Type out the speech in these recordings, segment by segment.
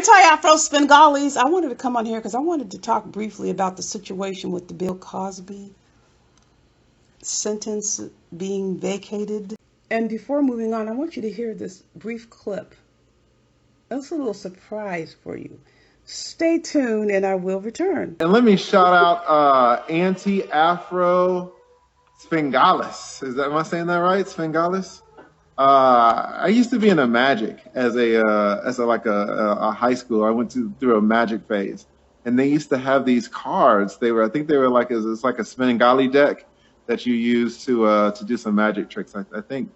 Anti-Afro Svengalis, I wanted to come on here because I wanted to talk briefly about the situation with the Bill Cosby sentence being vacated. And before moving on, I want you to hear this brief clip. It's a little surprise for you. Stay tuned and I will return. And let me shout out Anti-Afro Svengalis. Am I saying that right? Svengalis? I used to be in a magic as a high school. I went through a magic phase, and they used to have these cards. I think they were it's like a Svengali deck that you use to do some magic tricks. I think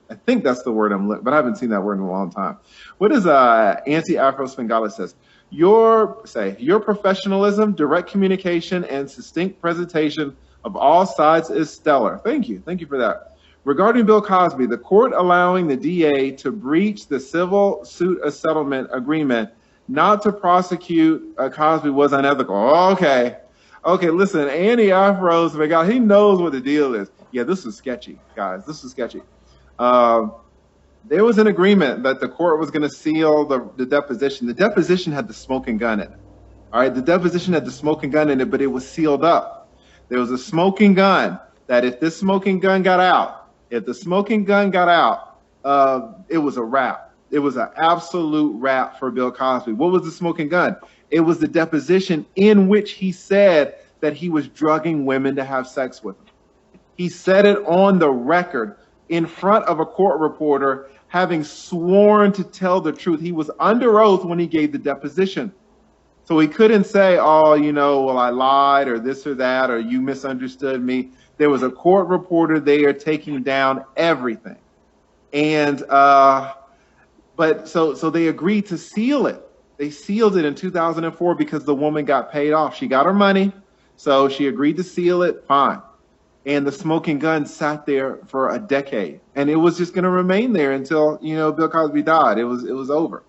that's the word but I haven't seen that word in a long time. What is Anti-Afro Svengalis says? Your professionalism, direct communication, and succinct presentation of all sides is stellar. Thank you for that. Regarding Bill Cosby, the court allowing the DA to breach the civil suit settlement agreement not to prosecute Cosby was unethical. Okay, listen, Anti-Afro Svengalis, he knows what the deal is. Yeah, this is sketchy, guys. This is sketchy. There was an agreement that the court was going to seal the deposition. The deposition had the smoking gun in it. All right, the deposition had the smoking gun in it, but it was sealed up. There was a smoking gun that if this smoking gun got out, it was a wrap. It was an absolute wrap for Bill Cosby. What was the smoking gun? It was the deposition in which he said that he was drugging women to have sex with them. He said it on the record in front of a court reporter, having sworn to tell the truth. He was under oath when he gave the deposition. So he couldn't say, oh, well, I lied or this or that, or you misunderstood me. There was a court reporter there taking down everything. And, but so they agreed to seal it. They sealed it in 2004 because the woman got paid off. She got her money. So she agreed to seal it. Fine. And the smoking gun sat there for a decade, and it was just going to remain there until, Bill Cosby died. It was over.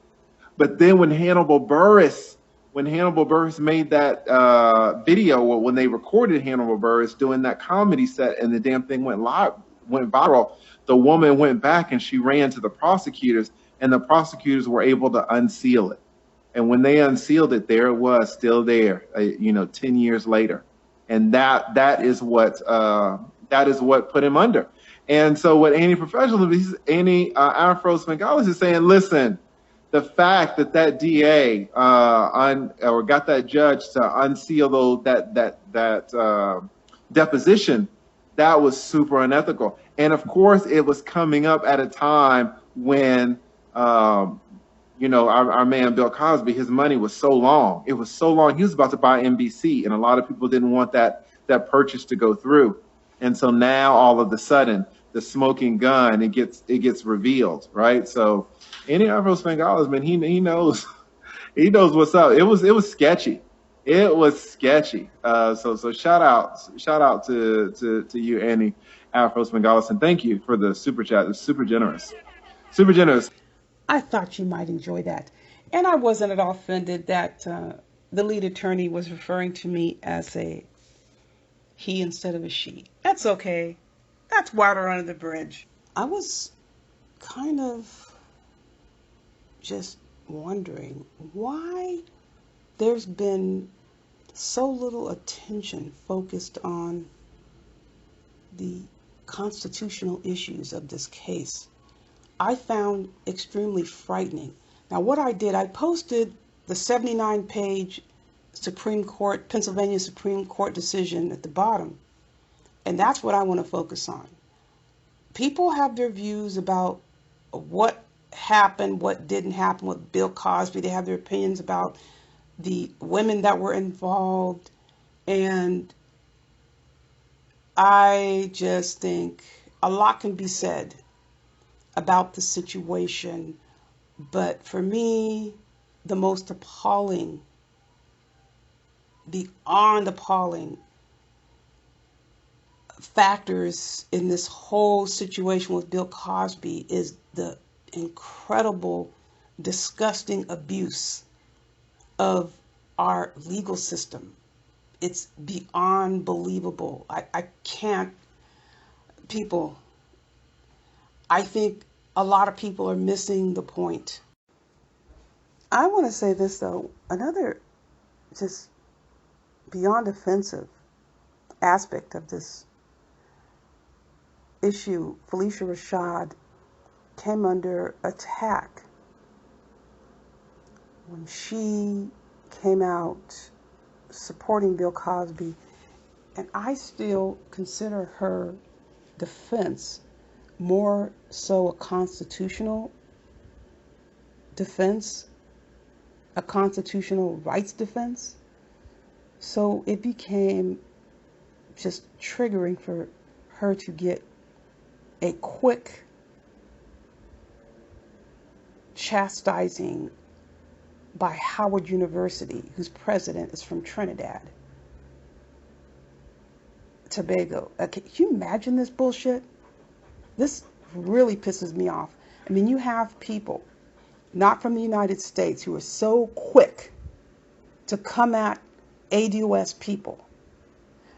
But then when Hannibal Buress made that video, when they recorded Hannibal Buress doing that comedy set, and the damn thing went viral, the woman went back and she ran to the prosecutors, and the prosecutors were able to unseal it. And when they unsealed it, there it was, still there, 10 years later. And that is what put him under. And so what Anti-Afro Svengalis is saying, listen, the fact that DA got that judge to unseal that deposition, that was super unethical. And of course, it was coming up at a time when our man Bill Cosby, his money was so long. It was so long. He was about to buy NBC, and a lot of people didn't want that purchase to go through. And so now all of a sudden, the smoking gun, it gets revealed, right? So Afro Svengalis, man, he knows what's up. It was sketchy. It was sketchy. So shout out to you, Afro Svengalis, and thank you for the super chat. It was super generous. Super generous. I thought you might enjoy that. And I wasn't at all offended that the lead attorney was referring to me as a he instead of a she. That's okay. That's water under the bridge. I was kind of just wondering why there's been so little attention focused on the constitutional issues of this case. I found extremely frightening. Now, what I did, I posted the 79-page Pennsylvania Supreme Court decision at the bottom, and that's what I want to focus on. People have their views about what happened, what didn't happen with Bill Cosby. They have their opinions about the women that were involved, and I just think a lot can be said about the situation, but for me, the most appalling, beyond appalling factors in this whole situation with Bill Cosby is the incredible, disgusting abuse of our legal system. It's beyond believable. I can't, people, I think a lot of people are missing the point. I want to say this though, another just beyond offensive aspect of this issue, Felicia Rashad came under attack when she came out supporting Bill Cosby, and I still consider her defense more so a constitutional defense, a constitutional rights defense. So it became just triggering for her to get a quick chastising by Howard University, whose president is from Trinidad, Tobago. Can you imagine this bullshit? This really pisses me off. I mean, you have people not from the United States who are so quick to come at ADOS people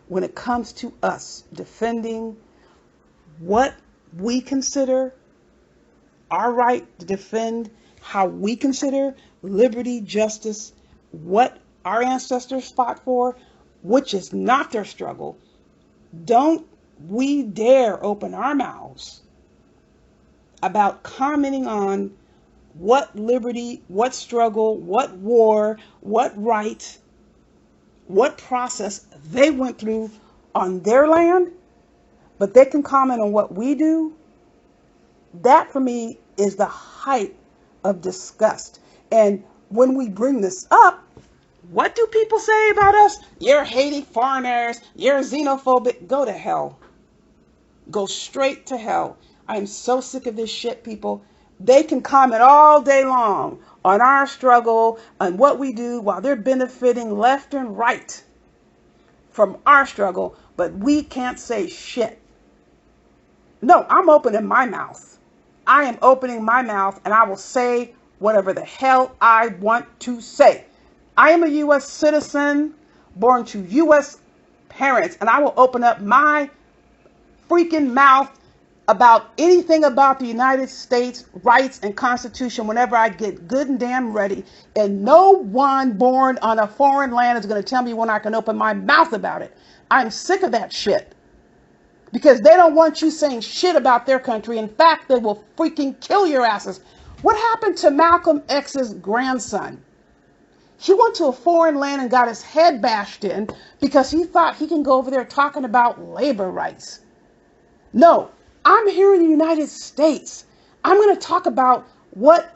when it comes to us defending what we consider our right to defend, how we consider liberty, justice, what our ancestors fought for, which is not their struggle. Don't we dare open our mouths about commenting on what liberty, what struggle, what war, what right, what process they went through on their land, but they can comment on what we do. That for me is the height of disgust. And when we bring this up, what do people say about us? You're hating foreigners. You're xenophobic. Go to hell. Go straight to hell. I am so sick of this shit, people. They can comment all day long on our struggle and what we do while they're benefiting left and right from our struggle, but we can't say shit. No, I'm opening my mouth. I am opening my mouth and I will say whatever the hell I want to say. I am a U.S. citizen born to U.S. parents, and I will open up my freaking mouth about anything about the United States rights and Constitution whenever I get good and damn ready. And no one born on a foreign land is going to tell me when I can open my mouth about it. I'm sick of that shit. Because they don't want you saying shit about their country. In fact, they will freaking kill your asses. What happened to Malcolm X's grandson? He went to a foreign land and got his head bashed in because he thought he can go over there talking about labor rights. No, I'm here in the United States. I'm going to talk about what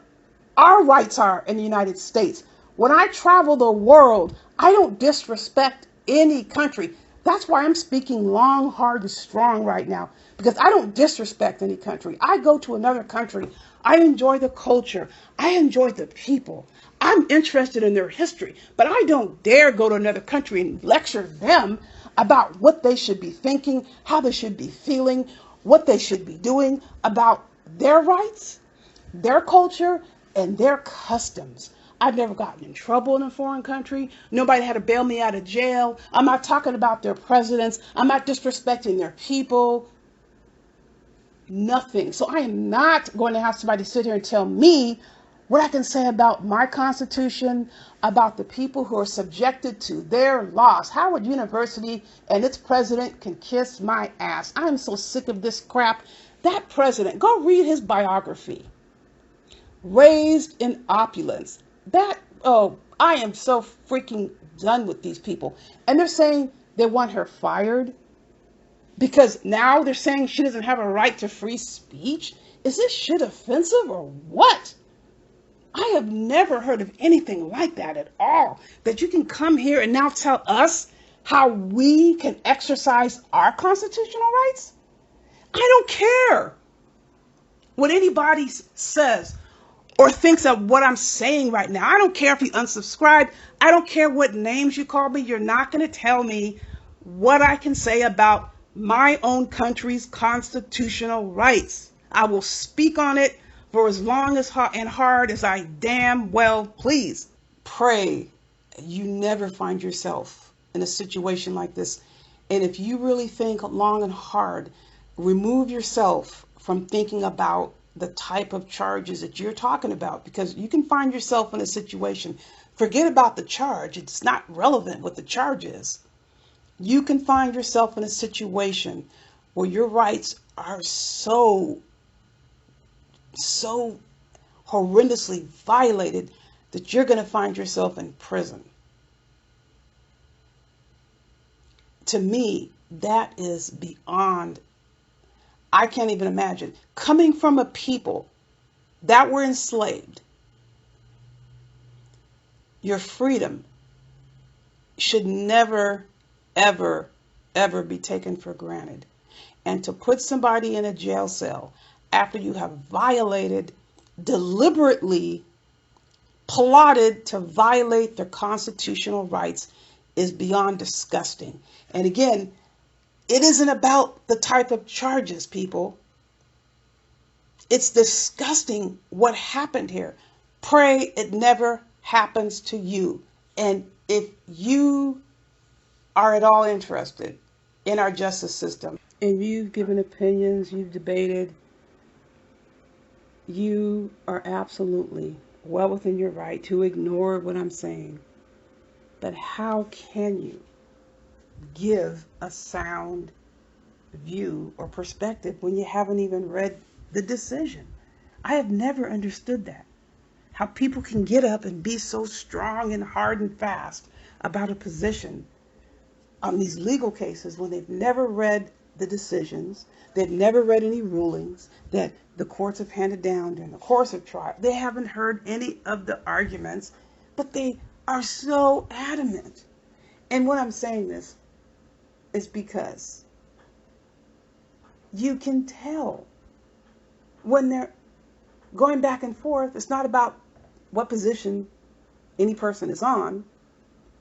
our rights are in the United States. When I travel the world, I don't disrespect any country. That's why I'm speaking long, hard, and strong right now, because I don't disrespect any country. I go to another country. I enjoy the culture. I enjoy the people. I'm interested in their history, but I don't dare go to another country and lecture them about what they should be thinking, how they should be feeling, what they should be doing about their rights, their culture, and their customs. I've never gotten in trouble in a foreign country. Nobody had to bail me out of jail. I'm not talking about their presidents. I'm not disrespecting their people. Nothing. So I am not going to have somebody sit here and tell me what I can say about my Constitution, about the people who are subjected to their laws. Howard University and its president can kiss my ass. I am so sick of this crap. That president, go read his biography. Raised in opulence. I am so freaking done with these people. And they're saying they want her fired because now they're saying she doesn't have a right to free speech. Is this shit offensive or what? I have never heard of anything like that at all. That you can come here and now tell us how we can exercise our constitutional rights? I don't care what anybody says or thinks of what I'm saying right now. I don't care if you unsubscribe. I don't care what names you call me. You're not going to tell me what I can say about my own country's constitutional rights. I will speak on it for as long as and hard as I damn well please. Pray you never find yourself in a situation like this. And if you really think long and hard, remove yourself from thinking about the type of charges that you're talking about, because you can find yourself in a situation, forget about the charge, it's not relevant what the charge is. You can find yourself in a situation where your rights are so horrendously violated that you're going to find yourself in prison. To me, that is beyond, I can't even imagine. Coming from a people that were enslaved, your freedom should never, ever, ever be taken for granted. And to put somebody in a jail cell after you have violated, deliberately plotted to violate their constitutional rights is beyond disgusting. And again, it isn't about the type of charges, people. It's disgusting what happened here. Pray it never happens to you. And if you are at all interested in our justice system, and you've given opinions, you've debated, you are absolutely well within your right to ignore what I'm saying. But how can you give a sound view or perspective when you haven't even read the decision? I have never understood that. How people can get up and be so strong and hard and fast about a position on these legal cases when they've never read the decisions, they've never read any rulings that the courts have handed down during the course of trial. They haven't heard any of the arguments, but they are so adamant. And when I'm saying this is because you can tell when they're going back and forth, it's not about what position any person is on.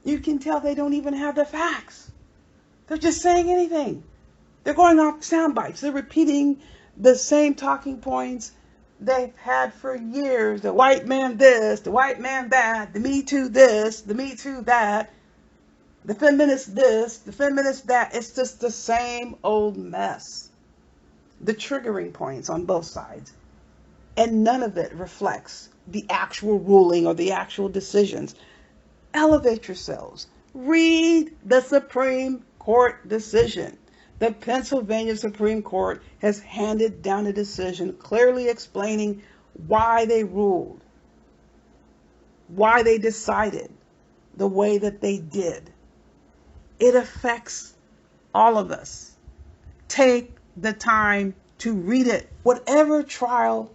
You can tell they don't even have the facts. They're just saying anything. They're going off sound bites. They're repeating the same talking points they've had for years. The white man this, the white man that, the Me Too this, the Me Too that, the feminist this, the feminist that. It's just the same old mess. The triggering points on both sides. And none of it reflects the actual ruling or the actual decisions. Elevate yourselves. Read the Supreme Court decision. The Pennsylvania Supreme Court has handed down a decision clearly explaining why they ruled, why they decided the way that they did. It affects all of us. Take the time to read it. Whatever trial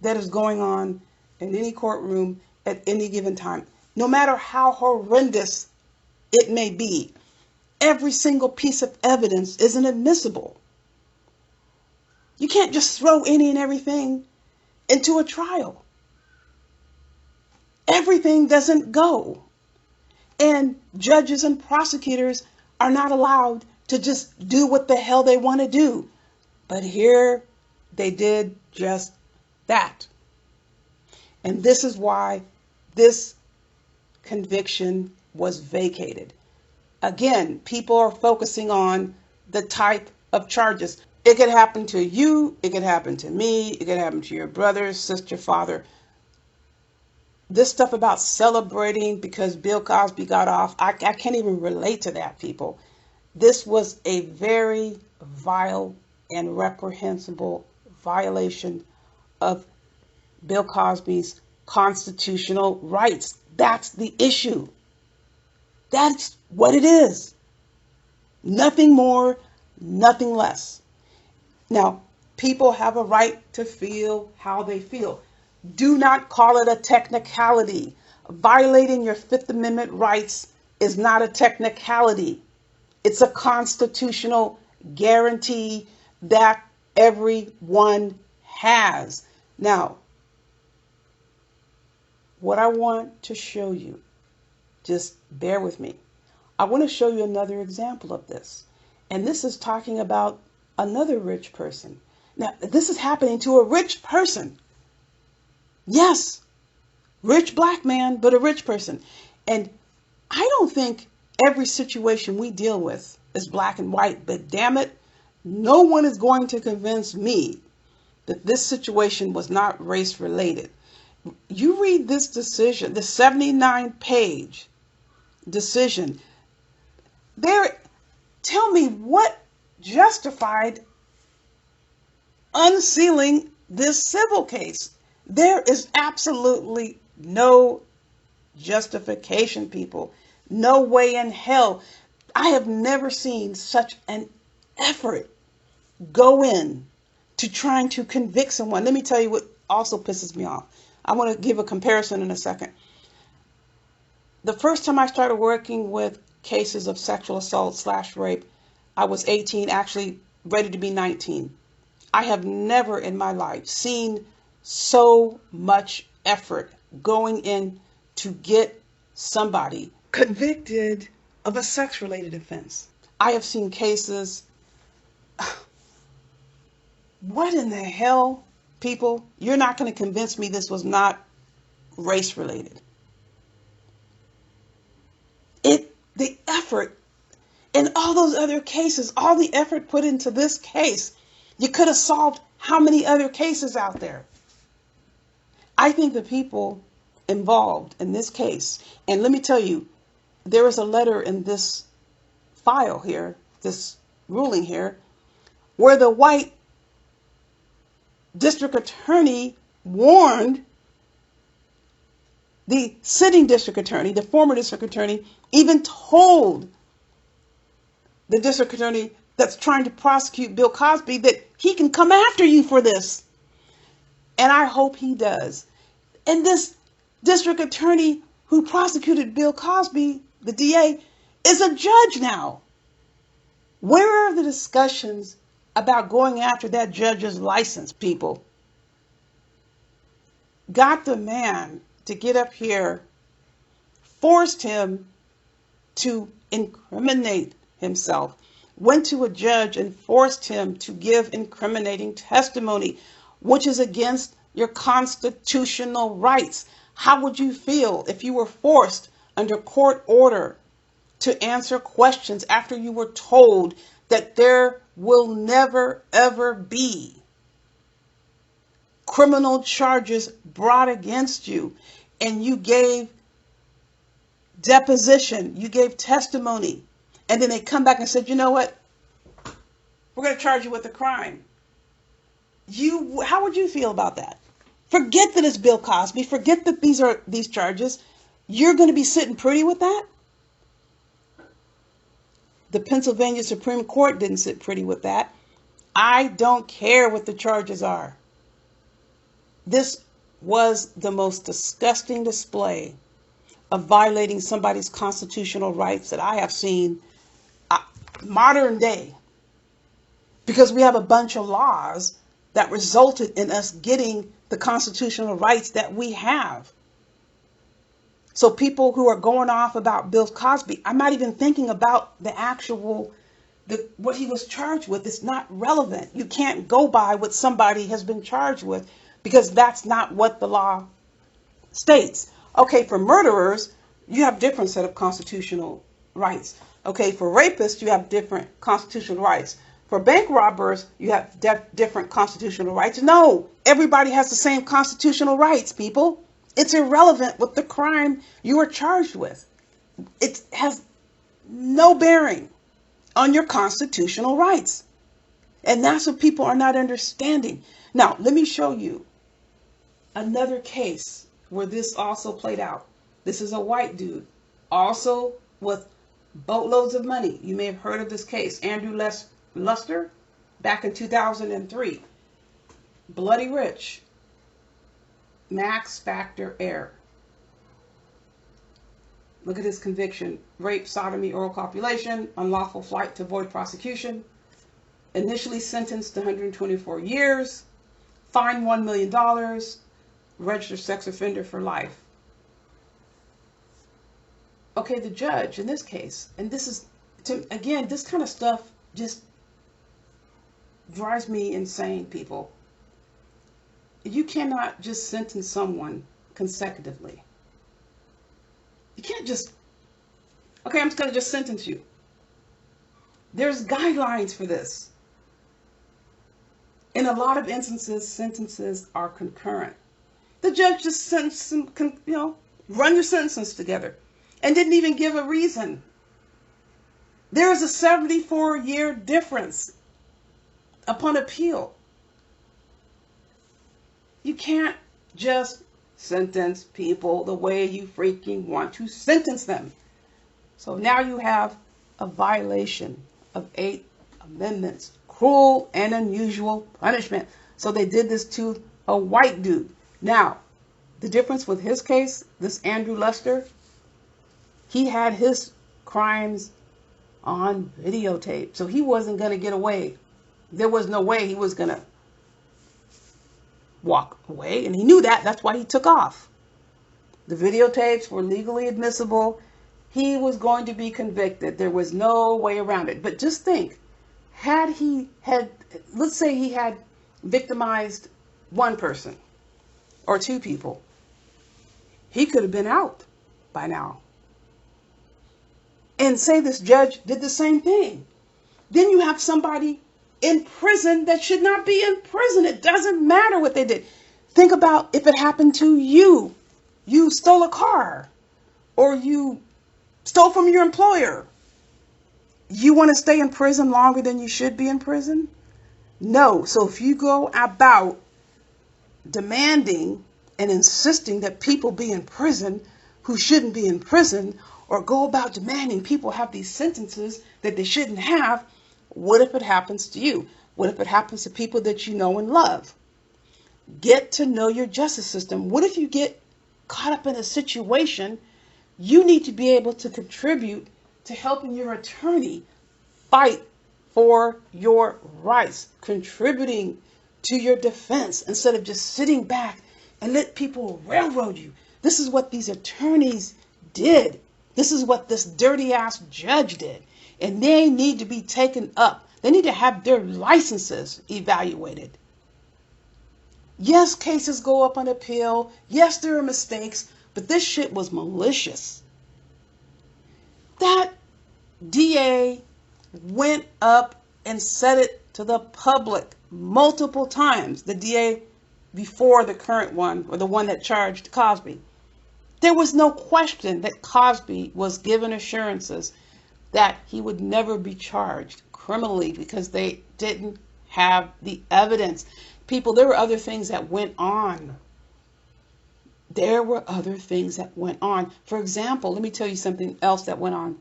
that is going on in any courtroom at any given time, no matter how horrendous it may be, every single piece of evidence isn't admissible. You can't just throw any and everything into a trial. Everything doesn't go. And judges and prosecutors are not allowed to just do what the hell they want to do. But here they did just that. And this is why this conviction was vacated. Again, people are focusing on the type of charges. It could happen to you. It could happen to me. It could happen to your brother, sister, father. This stuff about celebrating because Bill Cosby got off, I can't even relate to that, people. This was a very vile and reprehensible violation of Bill Cosby's constitutional rights. That's the issue. That's what it is. Nothing more, nothing less. Now, people have a right to feel how they feel. Do not call it a technicality. Violating your Fifth Amendment rights is not a technicality. It's a constitutional guarantee that everyone has. Now, what I want to show you, just bear with me. I want to show you another example of this. And this is talking about another rich person. Now, this is happening to a rich person. Yes, rich black man, but a rich person. And I don't think every situation we deal with is black and white, but damn it, no one is going to convince me that this situation was not race related. You read this decision, the 79-page decision. There, tell me what justified unsealing this civil case. There is absolutely no justification, people. No way in hell. I have never seen such an effort go in to trying to convict someone. Let me tell you what also pisses me off. I want to give a comparison in a second. The first time I started working with cases of sexual assault / rape, I was 18, actually ready to be 19. I have never in my life seen so much effort going in to get somebody convicted of a sex-related offense. I have seen cases. What in the hell, people? You're not going to convince me this was not race-related. The effort in all those other cases, all the effort put into this case, you could have solved how many other cases out there? I think the people involved in this case, and let me tell you, there is a letter in this file here, this ruling here, where the white district attorney warned the sitting district attorney, the former district attorney, even told the district attorney that's trying to prosecute Bill Cosby that he can come after you for this. And I hope he does. And this district attorney who prosecuted Bill Cosby, the DA, is a judge now. Where are the discussions about going after that judge's license, people? Got the man to get up here, forced him to incriminate himself, went to a judge and forced him to give incriminating testimony, which is against your constitutional rights. How would you feel if you were forced under court order to answer questions after you were told that there will never, ever be criminal charges brought against you, and you gave deposition, you gave testimony, and then they come back and said, you know what, we're going to charge you with a crime? How would you feel about that? Forget that it's Bill Cosby, forget that these charges. You're going to be sitting pretty with that? The Pennsylvania Supreme Court didn't sit pretty with that. I don't care what the charges are. This was the most disgusting display of violating somebody's constitutional rights that I have seen modern day, because we have a bunch of laws that resulted in us getting the constitutional rights that we have. So people who are going off about Bill Cosby, I'm not even thinking about the actual, what he was charged with. It's not relevant. You can't go by what somebody has been charged with, because that's not what the law states. Okay, for murderers, you have different set of constitutional rights. Okay, for rapists, you have different constitutional rights. For bank robbers, you have different constitutional rights. No, everybody has the same constitutional rights, people. It's irrelevant what the crime you are charged with. It has no bearing on your constitutional rights. And that's what people are not understanding. Now, let me show you another case where this also played out. This is a white dude, also with boatloads of money. You may have heard of this case. Andrew Luster, back in 2003. Bloody rich. Max factor error. Look at his conviction. Rape, sodomy, oral copulation, unlawful flight to avoid prosecution. Initially sentenced to 124 years. Fined $1 million. Registered sex offender for life. Okay, the judge in this case, and this is, again, this kind of stuff just drives me insane, people. You cannot just sentence someone consecutively. You can't just, okay, I'm just going to just sentence you. There's guidelines for this. In a lot of instances, sentences are concurrent. The judge just sentenced them, run your sentences together, and didn't even give a reason. There is a 74-year difference upon appeal. You can't just sentence people the way you freaking want to sentence them. So now you have a violation of 8 amendments, cruel and unusual punishment. So they did this to a white dude. Now, the difference with his case, this Andrew Lester, he had his crimes on videotape. So he wasn't going to get away. There was no way he was going to walk away. And he knew that. That's why he took off. The videotapes were legally admissible. He was going to be convicted. There was no way around it. But just think, let's say he had victimized one person or 2 people, he could have been out by now. And say this judge did the same thing. Then you have somebody in prison that should not be in prison. It doesn't matter what they did. Think about if it happened to you. You stole a car or you stole from your employer. You want to stay in prison longer than you should be in prison? No. So if you go about demanding and insisting that people be in prison who shouldn't be in prison, or go about demanding people have these sentences that they shouldn't have, what if it happens to you? What if it happens to people that you know and love? Get to know your justice system. What if you get caught up in a situation? You need to be able to contribute to helping your attorney fight for your rights, contributing to your defense instead of just sitting back and let people railroad you. This is what these attorneys did. This is what this dirty ass judge did. And they need to be taken up. They need to have their licenses evaluated. Yes, cases go up on appeal. Yes, there are mistakes, but this shit was malicious. That DA went up and said it to the public multiple times. The DA before the current one, or the one that charged Cosby. There was no question that Cosby was given assurances that he would never be charged criminally because they didn't have the evidence. People, there were other things that went on. There were other things that went on. For example, let me tell you something else that went on.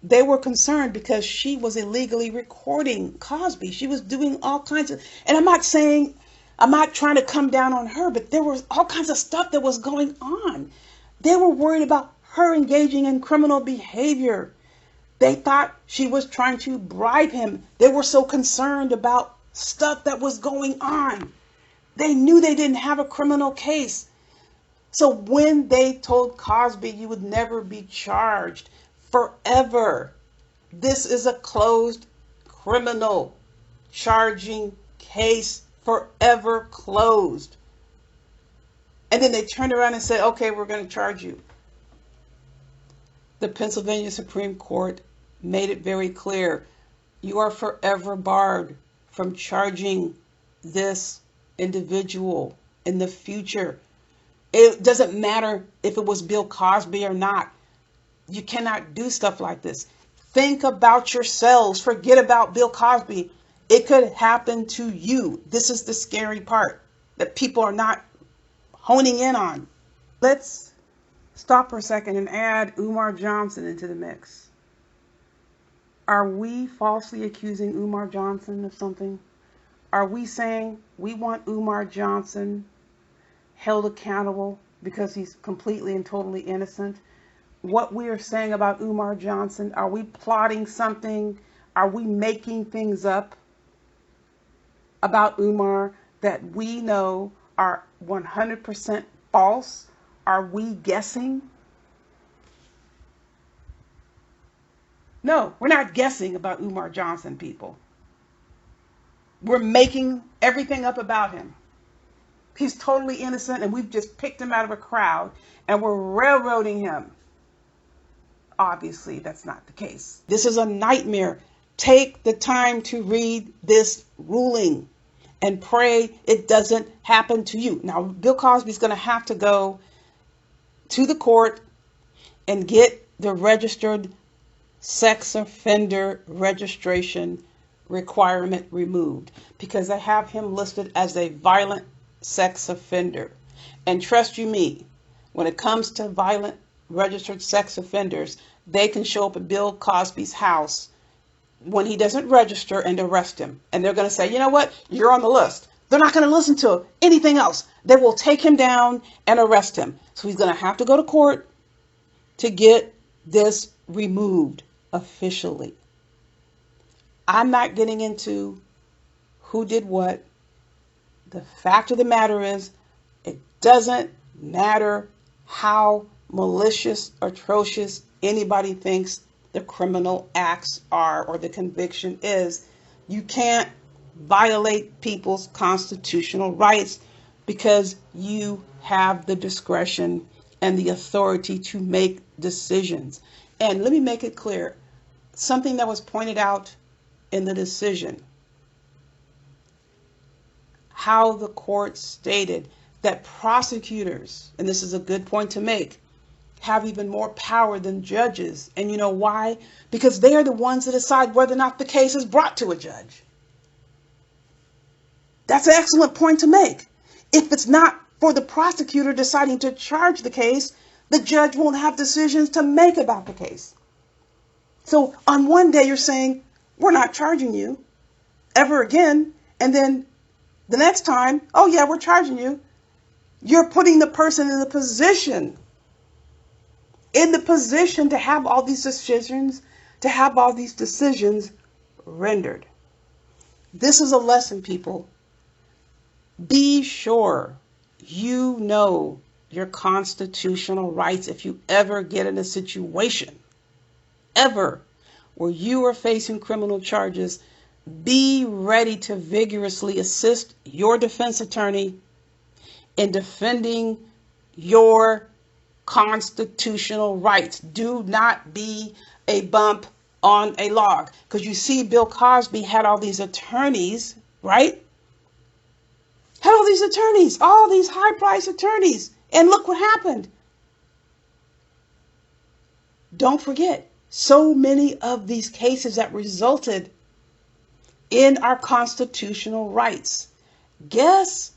They were concerned because she was illegally recording Cosby. She was doing all kinds of, and I'm not trying to come down on her, but there was all kinds of stuff that was going on. They were worried about her engaging in criminal behavior. They thought she was trying to bribe him. They were so concerned about stuff that was going on. They knew they didn't have a criminal case. So when they told Cosby you would never be charged forever, this is a closed criminal charging case, forever closed. And then they turned around and said, okay, we're going to charge you. The Pennsylvania Supreme Court made it very clear. You are forever barred from charging this individual in the future. It doesn't matter if it was Bill Cosby or not. You cannot do stuff like this. Think about yourselves. Forget about Bill Cosby. It could happen to you. This is the scary part that people are not honing in on. Let's stop for a second and add Umar Johnson into the mix. Are we falsely accusing Umar Johnson of something? Are we saying we want Umar Johnson held accountable because he's completely and totally innocent? What we are saying about Umar Johnson, are we plotting something? Are we making things up about Umar that we know are 100% false? Are we guessing? No, we're not guessing about Umar Johnson, people. We're making everything up about him. He's totally innocent and we've just picked him out of a crowd and we're railroading him. Obviously, that's not the case. This is a nightmare. Take the time to read this ruling and pray it doesn't happen to you. Now, Bill Cosby's going to have to go to the court and get the registered sex offender registration requirement removed, because they have him listed as a violent sex offender. And trust you me, when it comes to violent registered sex offenders, they can show up at Bill Cosby's house when he doesn't register and arrest him. And they're going to say, you know what? You're on the list. They're not going to listen to anything else. They will take him down and arrest him. So he's going to have to go to court to get this removed officially. I'm not getting into who did what. The fact of the matter is, it doesn't matter how malicious, atrocious anybody thinks the criminal acts are or the conviction is. You can't violate people's constitutional rights because you have the discretion and the authority to make decisions. And let me make it clear, something that was pointed out in the decision, how the court stated that prosecutors, and this is a good point to make, have even more power than judges. And you know why? Because they are the ones that decide whether or not the case is brought to a judge. That's an excellent point to make. If it's not for the prosecutor deciding to charge the case, the judge won't have decisions to make about the case. So on one day you're saying, we're not charging you ever again. And then the next time, oh yeah, we're charging you. You're putting the person in the position to have all these decisions, rendered. This is a lesson, people. Be sure you know your constitutional rights if you ever get in a situation, ever, where you are facing criminal charges. Be ready to vigorously assist your defense attorney in defending your constitutional rights. Do not be a bump on a log. Because you see, Bill Cosby had all these attorneys, right? Had all these attorneys, all these high-priced attorneys. And look what happened. Don't forget, so many of these cases that resulted in our constitutional rights. Guess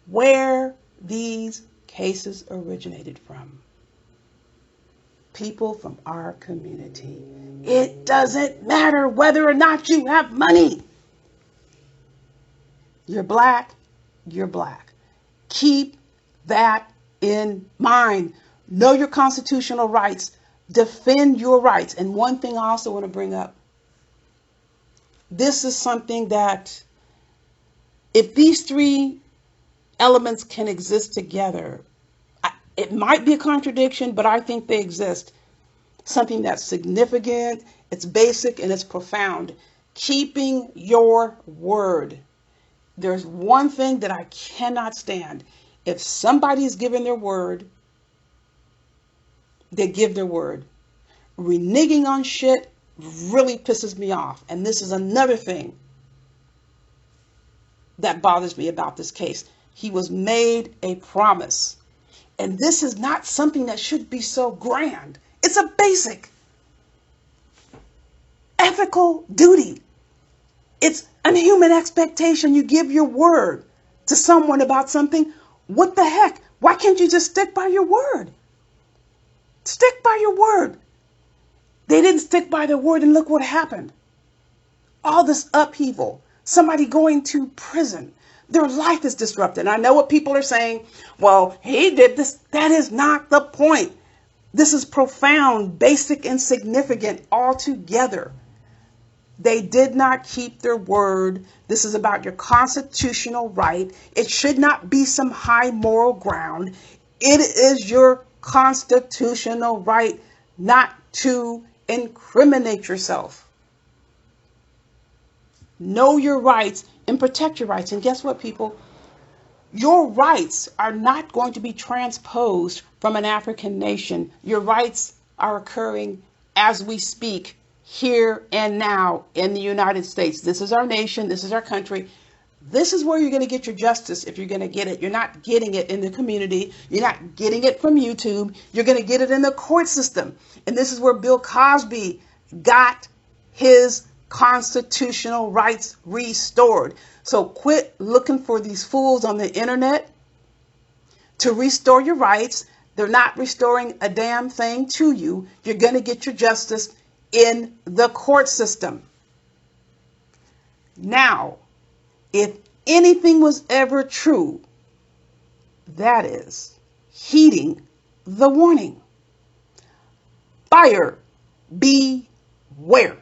where these cases originated from? People from our community. It doesn't matter whether or not you have money. You're black, you're black. Keep that in mind. Know your constitutional rights. Defend your rights. And one thing I also want to bring up. This is something that, if these three elements can exist together, it might be a contradiction, but I think they exist. Something that's significant, it's basic, and it's profound. Keeping your word. There's one thing that I cannot stand. If somebody's given their word, they give their word. Reneging on shit really pisses me off. And this is another thing that bothers me about this case. He was made a promise. And this is not something that should be so grand. It's a basic ethical duty. It's a human expectation. You give your word to someone about something. What the heck? Why can't you just stick by your word? Stick by your word. They didn't stick by their word, and look what happened. All this upheaval, somebody going to prison, their life is disrupted. And I know what people are saying. Well, he did this. That is not the point. This is profound, basic, and significant altogether. They did not keep their word. This is about your constitutional right. It should not be some high moral ground. It is your constitutional right not to incriminate yourself. Know your rights and protect your rights. And guess what, people? Your rights are not going to be transposed from an African nation. Your rights are occurring as we speak here and now in the United States. This is our nation. This is our country. This is where you're going to get your justice if you're going to get it. You're not getting it in the community. You're not getting it from YouTube. You're going to get it in the court system. And this is where Bill Cosby got his constitutional rights restored. So quit looking for these fools on the internet to restore your rights. They're not restoring a damn thing to you. You're going to get your justice in the court system. Now, if anything was ever true, that is heeding the warning. Buyer beware.